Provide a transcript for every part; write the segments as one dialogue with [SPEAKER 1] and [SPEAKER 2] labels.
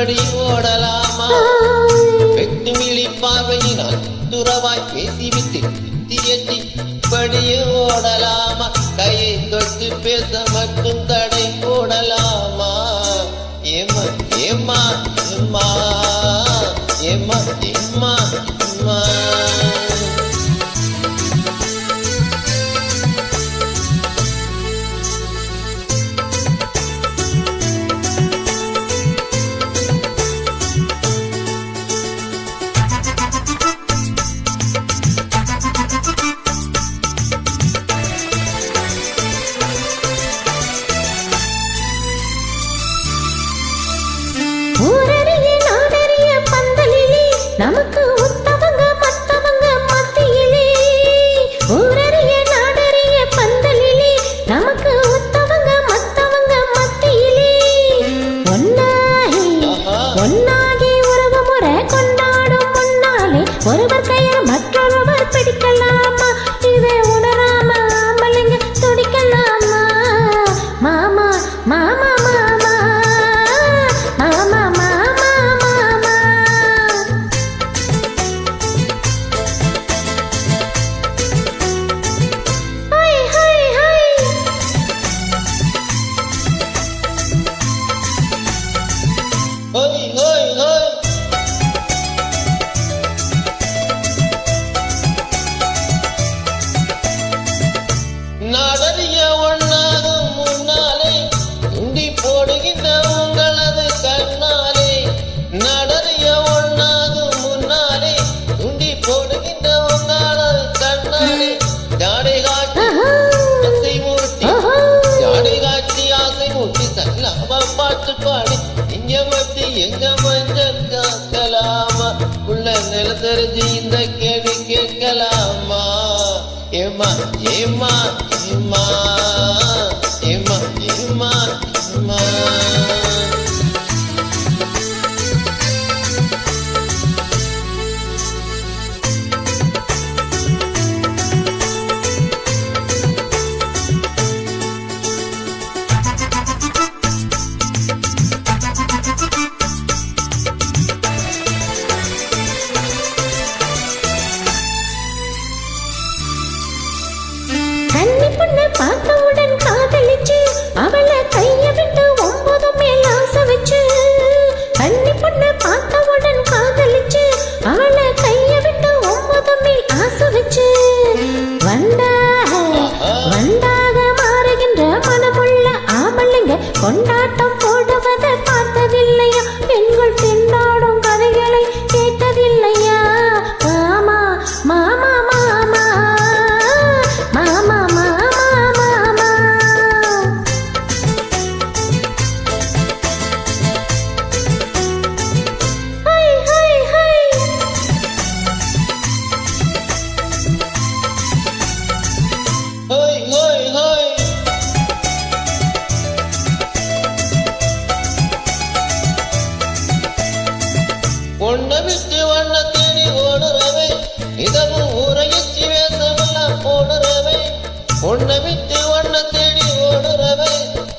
[SPEAKER 1] இப்படி ஓடலாமா வெட்டு மிழி பார்வையினால் துறவாய் பேசிவிட்டு தியற்றி இப்படியே ஓடலாமா கையை தொட்டு பேச மட்டும் தடை போடலாமா ஏமா ஏமா ஏமா ஏமா ஏமா ஏமா
[SPEAKER 2] நமக்கு உத்தவங்க மத்தவங்க மத்தியிலே ஊரறிய நாடறிய பந்தலிலே நமக்கு உத்தவங்க மத்தவங்க மத்தியிலே ஒன்னாகி உறவு முறை கொண்டாடும் முன்னாலே ஒருவர் பெயர் மற்றொருவர் பிடிக்கலாமா இதை உணராம ஆம்பளைங்க துடிக்கலாமா மாமா மாமா மாமா மாமா
[SPEAKER 1] நாடறிய ஒன்னாகும் முன்னாலே துண்டி போடுகின்ற உங்களது கண்ணாலே நாடறிய ஒன்னாகும் முன்னாலே துண்டி போடுகின்ற உங்களது கண்ணாலே ஜாடை காட்சி ஆசை மூட்டி ஜாடை காட்சி ஆசை மூட்டி சல்லாம பாட்டு பாடி இங்க மத்தி எங்க மஞ்சள் காக்கலாமா உள்ள நிலத்தறிஞ்சு இந்த கேள்வி கேட்கலாமா ஏமா ஏமா ஏமா ஏமா ஏமா ஏமா
[SPEAKER 2] பார்த்தவுடன் காதலிச்சு அவளை கைய விட்டு 9 மேல் ஆசை வச்சு கண்ணி பொண்ணு பார்த்தவுடன் காதலிச்சு அவளை கைய விட்டு 9 மேல் ஆசை வச்சு வண்டாக மாறுகின்ற மனமுள்ள ஆம்பளைங்க கொண்டாட்டம் போடுவதை பார்த்ததில்லையா பெண்கள் திண்டாடும் கதைகளை கேட்டதில்லையா மாமா மாமா மாமா மாமா
[SPEAKER 1] ஒன்ன விட்டு வண்ண தேடி ஓடுறவே இதமும் ஊரையச்சி வேசமெல்லாம் போடுறவே ஒன்ன விட்டு வண்ண தேடி ஓடுறவே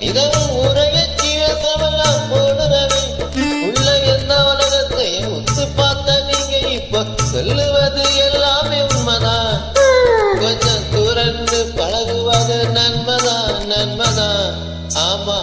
[SPEAKER 1] இதமும் ஊரையச்சி வேசமெல்லாம் போடுறவே உள்ள என்ன உலகத்தை உத்து பார்த்த நீங்க இப்ப சொல்லுவது எல்லாமே உண்மைதான் கொஞ்சம் துறந்து பழகுவது நன்மைதான் நன்மைதான் ஆமா